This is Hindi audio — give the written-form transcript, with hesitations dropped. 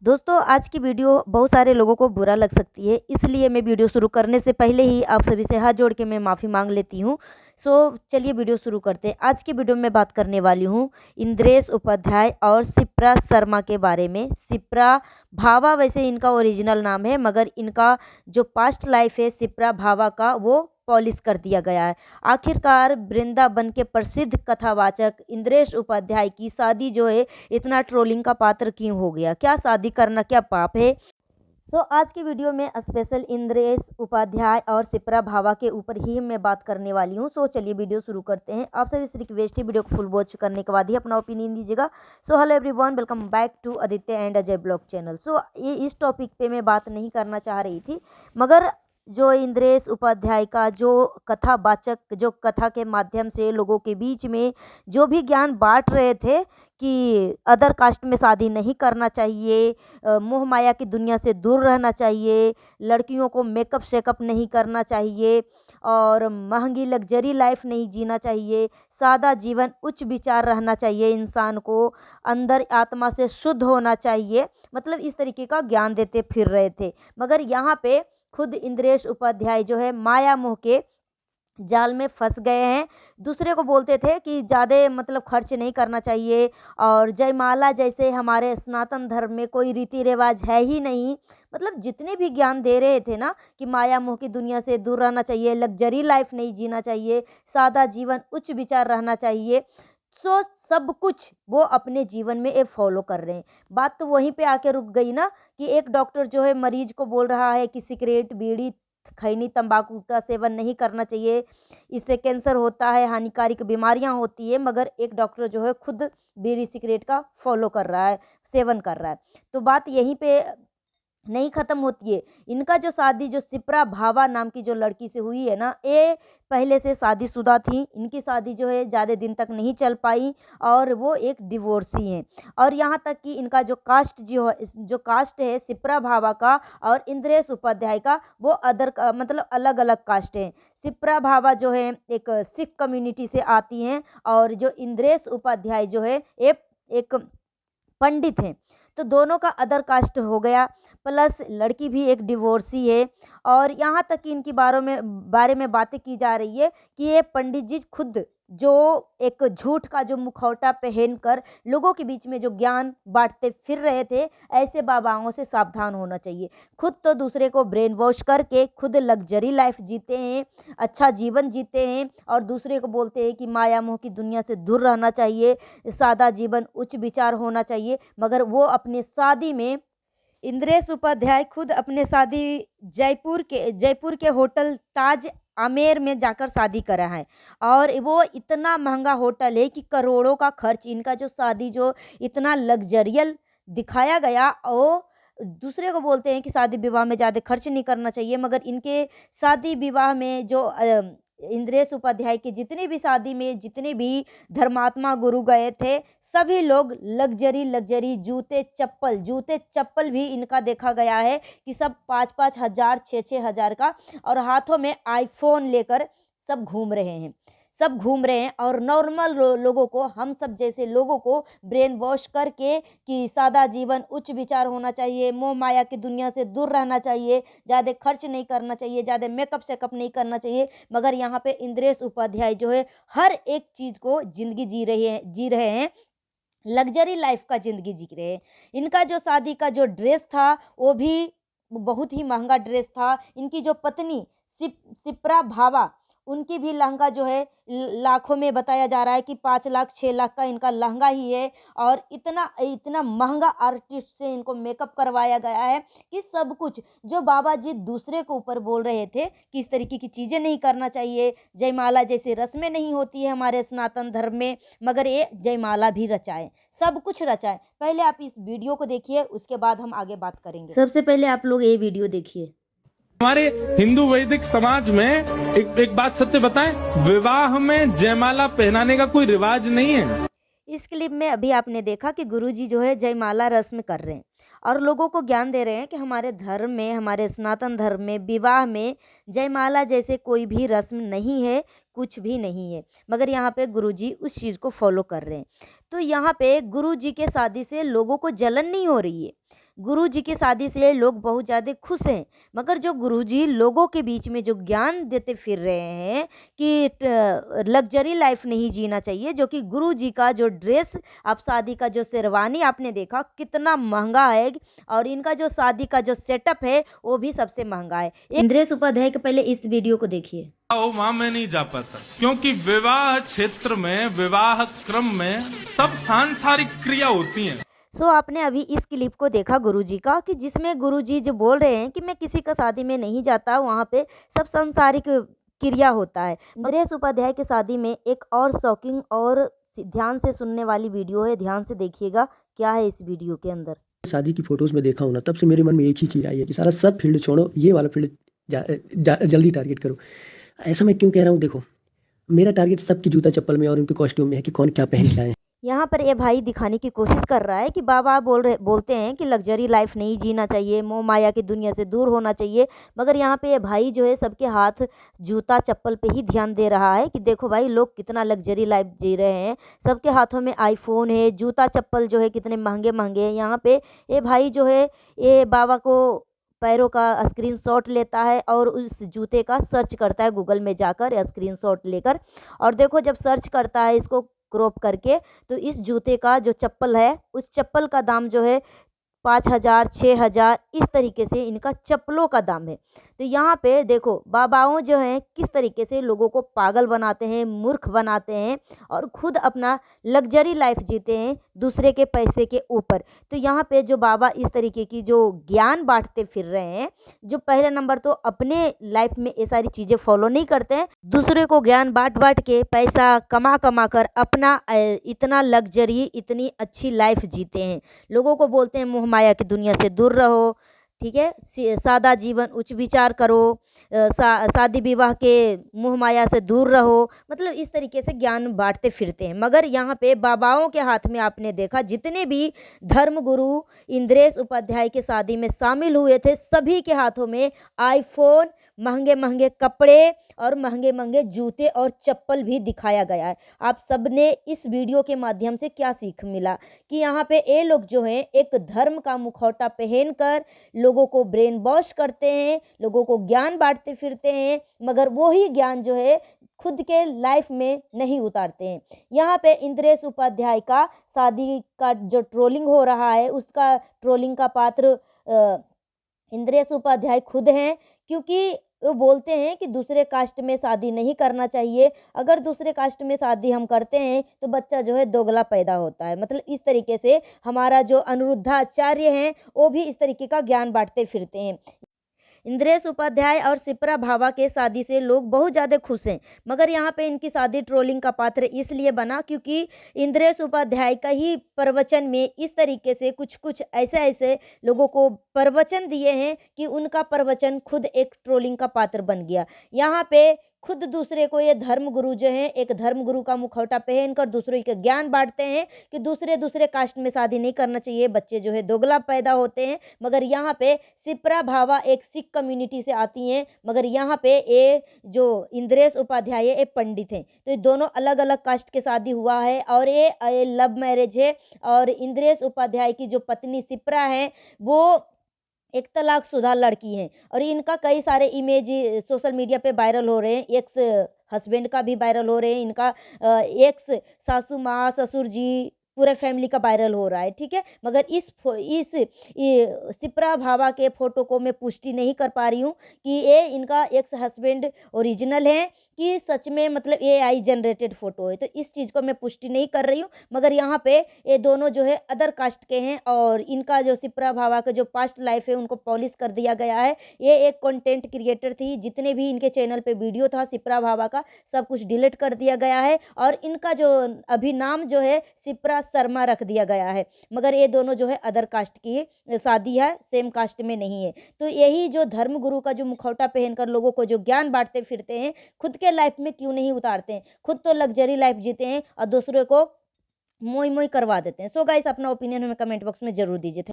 दोस्तों आज की वीडियो बहुत सारे लोगों को बुरा लग सकती है, इसलिए मैं वीडियो शुरू करने से पहले ही आप सभी से हाथ जोड़ के मैं माफ़ी मांग लेती हूँ। चलिए वीडियो शुरू करते हैं। आज की वीडियो में बात करने वाली हूँ इंद्रेश उपाध्याय और शिप्रा शर्मा के बारे में। शिप्रा भावा वैसे इनका ओरिजिनल नाम है, मगर इनका जो पास्ट लाइफ है शिप्रा भावा का, वो पॉलिश कर दिया गया है। आखिरकार वृंदावन के प्रसिद्ध कथावाचक इंद्रेश उपाध्याय की शादी जो है इतना ट्रोलिंग का पात्र क्यों हो गया? क्या शादी करना क्या पाप है? आज की वीडियो में स्पेशल इंद्रेश उपाध्याय और शिप्रा भावा के ऊपर ही मैं बात करने वाली हूँ। चलिए वीडियो शुरू करते हैं। आप सभी से रिक्वेस्ट है, वीडियो को फुल वॉच करने के बाद ही अपना ओपिनियन दीजिएगा। Hello everyone, welcome back to Aditya and Ajay blog channel. ये इस टॉपिक पे मैं बात नहीं करना चाह रही थी, मगर जो इंद्रेश उपाध्याय का जो कथावाचक जो कथा के माध्यम से लोगों के बीच में जो भी ज्ञान बांट रहे थे कि अदर कास्ट में शादी नहीं करना चाहिए, मोह माया की दुनिया से दूर रहना चाहिए, लड़कियों को मेकअप शेकअप नहीं करना चाहिए और महंगी लग्जरी लाइफ नहीं जीना चाहिए, सादा जीवन, उच्च विचार रहना चाहिए, इंसान को अंदर आत्मा से शुद्ध होना चाहिए, मतलब इस तरीके का ज्ञान देते फिर रहे थे। मगर यहाँ पे खुद इंद्रेश उपाध्याय जो है माया मोह के जाल में फंस गए हैं। दूसरे को बोलते थे कि ज़्यादा मतलब खर्च नहीं करना चाहिए और जयमाला जैसे हमारे सनातन धर्म में कोई रीति रिवाज है ही नहीं। मतलब जितने भी ज्ञान दे रहे थे ना कि माया मोह की दुनिया से दूर रहना चाहिए, लग्जरी लाइफ नहीं जीना चाहिए, सादा जीवन, उच्च विचार रहना चाहिए, सब कुछ वो अपने जीवन में ये फॉलो कर रहे हैं। बात तो वहीं पे आके रुक गई ना कि एक डॉक्टर जो है मरीज को बोल रहा है कि सिगरेट, बीड़ी, खैनी, तंबाकू का सेवन नहीं करना चाहिए, इससे कैंसर होता है, हानिकारक बीमारियां होती है, मगर एक डॉक्टर जो है खुद बीड़ी सिगरेट का फॉलो कर रहा है, सेवन कर रहा है। तो बात यहीं पे नहीं ख़त्म होती है। इनका जो शादी जो शिप्रा भावा नाम की जो लड़की से हुई है ना, ये पहले से शादीशुदा थी। इनकी शादी जो है ज़्यादा दिन तक नहीं चल पाई और वो एक डिवोर्सी हैं। और यहाँ तक कि इनका जो कास्ट है शिप्रा भावा का और इंद्रेश उपाध्याय का, वो मतलब अलग अलग कास्ट हैं। शिप्रा भावा जो है एक सिख कम्युनिटी से आती हैं और जो इंद्रेश उपाध्याय जो है ये एक पंडित हैं। तो दोनों का अदर कास्ट हो गया, प्लस लड़की भी एक डिवोर्सी है। और यहाँ तक कि इनकी बारे में बातें की जा रही है कि ये पंडित जी खुद जो एक झूठ का जो मुखौटा पहनकर लोगों के बीच में जो ज्ञान बांटते फिर रहे थे, ऐसे बाबाओं से सावधान होना चाहिए। खुद तो दूसरे को ब्रेन वॉश करके खुद लग्जरी लाइफ जीते हैं, अच्छा जीवन जीते हैं और दूसरे को बोलते हैं कि माया मोह की दुनिया से दूर रहना चाहिए, सादा जीवन, उच्च विचार होना चाहिए। मगर वो अपने शादी में इंद्रेश उपाध्याय खुद अपने शादी जयपुर के होटल ताज आमेर में जाकर शादी करा है और वो इतना महंगा होटल है कि करोड़ों का खर्च, इनका जो शादी जो इतना लग्जरियल दिखाया गया। और दूसरे को बोलते हैं कि शादी विवाह में ज़्यादा खर्च नहीं करना चाहिए, मगर इनके शादी विवाह में जो इंद्रेश उपाध्याय की जितनी भी शादी में जितने भी धर्मात्मा गुरु गए थे, सभी लोग लग्जरी जूते चप्पल भी इनका देखा गया है कि सब 5-5 हज़ार 6-6 हज़ार का, और हाथों में आईफोन लेकर सब घूम रहे हैं और नॉर्मल लोगों को, हम सब जैसे लोगों को ब्रेन वॉश करके कि सादा जीवन, उच्च विचार होना चाहिए, मोह माया की दुनिया से दूर रहना चाहिए, ज़्यादा खर्च नहीं करना चाहिए, ज़्यादा मेकअप शेकअप नहीं करना चाहिए। मगर यहाँ पे इंद्रेश उपाध्याय जो है हर एक चीज़ को जिंदगी जी रहे हैं, लग्जरी लाइफ का ज़िंदगी जी रहे हैं। इनका जो शादी का जो ड्रेस था वो भी बहुत ही महंगा ड्रेस था। इनकी जो पत्नी शिप्रा भावा, उनकी भी लहंगा जो है लाखों में बताया जा रहा है कि 5 लाख 6 लाख का इनका लहंगा ही है। और इतना इतना महंगा आर्टिस्ट से इनको मेकअप करवाया गया है कि सब कुछ जो बाबा जी दूसरे के ऊपर बोल रहे थे कि इस तरीके की चीज़ें नहीं करना चाहिए, जयमाला जैसे रस्में नहीं होती है हमारे सनातन धर्म में, मगर ये जयमाला भी रचाए, सब कुछ रचाए। पहले आप इस वीडियो को देखिए, उसके बाद हम आगे बात करेंगे। सबसे पहले आप लोग ये वीडियो देखिए। हमारे हिंदू वैदिक समाज में एक बात सत्य बताएं, विवाह में जयमाला पहनाने का कोई रिवाज नहीं है। इस क्लिप में अभी आपने देखा कि गुरुजी जो है जयमाला रस्म कर रहे हैं और लोगों को ज्ञान दे रहे हैं कि हमारे धर्म में, हमारे सनातन धर्म में विवाह में जयमाला जैसे कोई भी रस्म नहीं है, कुछ भी नहीं है। मगर यहाँ पे गुरुजी उस चीज़ को फॉलो कर रहे हैं। तो यहाँ पे गुरुजी के शादी से लोगों को जलन नहीं हो रही है, गुरुजी की शादी से लोग बहुत ज़्यादा खुश हैं, मगर जो गुरुजी लोगों के बीच में जो ज्ञान देते फिर रहे हैं कि लग्जरी लाइफ नहीं जीना चाहिए, जो कि गुरुजी का जो ड्रेस, आप शादी का जो शेरवानी आपने देखा कितना महंगा है, और इनका जो शादी का जो सेटअप है वो भी सबसे महंगा है। इंद्रेश उपाध्याय के पहले इस वीडियो को देखिए। वहां मैं नहीं जा पाता, क्योंकि विवाह क्षेत्र में, विवाह क्रम में सब सांसारिक क्रिया होती हैं। आपने अभी इस क्लिप को देखा गुरुजी का, कि जिसमें गुरुजी जो बोल रहे हैं कि मैं किसी का शादी में नहीं जाता, वहाँ पे सब सांसारिक क्रिया होता है। इंद्रेश उपाध्याय की शादी में एक और शॉकिंग और ध्यान से सुनने वाली वीडियो है, ध्यान से देखिएगा क्या है इस वीडियो के अंदर। शादी की फोटोज में देखा हूँ ना, तब से मेरे मन में एक ही चीज़ आई है कि सारा सब फील्ड छोड़ो, ये वाला फील्ड जल्दी टारगेट करो। ऐसा मैं क्यों कह रहा हूँ, देखो मेरा टारगेट सबकी जूता चप्पल में और उनके कॉस्ट्यूम में है कि कौन क्या पहन के आए हैं। यहाँ पर ये भाई दिखाने की कोशिश कर रहा है कि बाबा बोलते हैं कि लग्जरी लाइफ नहीं जीना चाहिए, मोह माया की दुनिया से दूर होना चाहिए, मगर यहाँ पे ये भाई जो है सबके हाथ जूता चप्पल पे ही ध्यान दे रहा है कि देखो भाई लोग कितना लग्जरी लाइफ जी रहे हैं, सबके हाथों में आईफोन है, जूता चप्पल जो है कितने महंगे महंगे हैं। यहाँ पे ये भाई जो है ये बाबा को पैरों का स्क्रीनशॉट लेता है और उस जूते का सर्च करता है गूगल में जाकर स्क्रीनशॉट लेकर, और देखो जब सर्च करता है इसको क्रॉप करके, तो इस जूते का जो चप्पल है उस चप्पल का दाम जो है 5,000 6,000 इस तरीके से इनका चप्पलों का दाम है। तो यहाँ पे देखो बाबाओं जो हैं किस तरीके से लोगों को पागल बनाते हैं, मूर्ख बनाते हैं, और खुद अपना लग्जरी लाइफ जीते हैं दूसरे के पैसे के ऊपर। तो यहाँ पे जो बाबा इस तरीके की जो ज्ञान बांटते फिर रहे हैं, जो पहले नंबर तो अपने लाइफ में ये सारी चीज़ें फॉलो नहीं करते हैं, दूसरे को ज्ञान बांट बांट के पैसा कमा कमा कर अपना इतना लग्जरी, इतनी अच्छी लाइफ जीते हैं। लोगों को बोलते हैं मोह माया की दुनिया से दूर रहो, ठीक है, सादा जीवन उच्च विचार करो, शादी विवाह के मोह माया से दूर रहो, मतलब इस तरीके से ज्ञान बांटते फिरते हैं। मगर यहाँ पे बाबाओं के हाथ में आपने देखा जितने भी धर्मगुरु इंद्रेश उपाध्याय की शादी में शामिल हुए थे, सभी के हाथों में आईफोन, महंगे महंगे कपड़े और महंगे महंगे जूते और चप्पल भी दिखाया गया है। आप सबने इस वीडियो के माध्यम से क्या सीख मिला कि यहाँ पे ये लोग जो हैं एक धर्म का मुखौटा पहनकर लोगों को ब्रेन वॉश करते हैं, लोगों को ज्ञान बांटते फिरते हैं, मगर वही ज्ञान जो है खुद के लाइफ में नहीं उतारते हैं। यहाँ पे इंद्रेश उपाध्याय का शादी का जो ट्रोलिंग हो रहा है, उसका ट्रोलिंग का पात्र इंद्रेश उपाध्याय खुद हैं, क्योंकि वो बोलते हैं कि दूसरे कास्ट में शादी नहीं करना चाहिए, अगर दूसरे कास्ट में शादी हम करते हैं तो बच्चा जो है दोगला पैदा होता है। मतलब इस तरीके से हमारा जो अनिरुद्धाचार्य हैं वो भी इस तरीके का ज्ञान बांटते फिरते हैं। इंद्रेश उपाध्याय और शिप्रा भावा के शादी से लोग बहुत ज़्यादा खुश हैं, मगर यहाँ पे इनकी शादी ट्रोलिंग का पात्र इसलिए बना क्योंकि इंद्रेश उपाध्याय का ही प्रवचन में इस तरीके से कुछ ऐसे लोगों को प्रवचन दिए हैं कि उनका प्रवचन खुद एक ट्रोलिंग का पात्र बन गया। यहाँ पे खुद दूसरे को ये धर्मगुरु जो हैं एक धर्मगुरु का मुखौटा पहनकर दूसरे के ज्ञान बांटते हैं कि दूसरे कास्ट में शादी नहीं करना चाहिए, बच्चे जो है दोगला पैदा होते हैं। मगर यहाँ पे शिप्रा भावा एक सिख कम्युनिटी से आती हैं, मगर यहाँ पे ये जो इंद्रेश उपाध्याय ये पंडित हैं, तो ये दोनों अलग अलग कास्ट के शादी हुआ है और ये लव मैरिज है। और इंद्रेश उपाध्याय की जो पत्नी शिप्रा है वो एक तलाकशुदा लड़की हैं, और इनका कई सारे इमेज सोशल मीडिया पे वायरल हो रहे हैं, एक्स हस्बैंड का भी वायरल हो रहे हैं, इनका एक्स सासू माँ ससुर जी पूरे फैमिली का वायरल हो रहा है, ठीक है। मगर इस शिप्रा भावा के फोटो को मैं पुष्टि नहीं कर पा रही हूँ कि ये इनका एक्स हस्बैंड ओरिजिनल है कि सच में मतलब AI जनरेटेड फ़ोटो है, तो इस चीज़ को मैं पुष्टि नहीं कर रही हूँ। मगर यहाँ पे ये दोनों जो है अदर कास्ट के हैं, और इनका जो शिप्रा भावा का जो पास्ट लाइफ है उनको पॉलिश कर दिया गया है। ये एक कंटेंट क्रिएटर थी, जितने भी इनके चैनल पे वीडियो था शिप्रा भावा का सब कुछ डिलीट कर दिया गया है, और इनका जो अभी नाम जो है शिप्रा शर्मा रख दिया गया है। मगर ये दोनों जो है अदर कास्ट की शादी है, सेम कास्ट में नहीं है। तो यही जो धर्मगुरु का जो मुखौटा पहनकर लोगों को जो ज्ञान बांटते फिरते हैं, खुद के लाइफ में क्यों नहीं उतारते हैं? खुद तो लग्जरी लाइफ जीते हैं और दूसरे को मोई मोई करवा देते हैं। सो गाइस अपना ओपिनियन हमें कमेंट बॉक्स में जरूर दीजिए।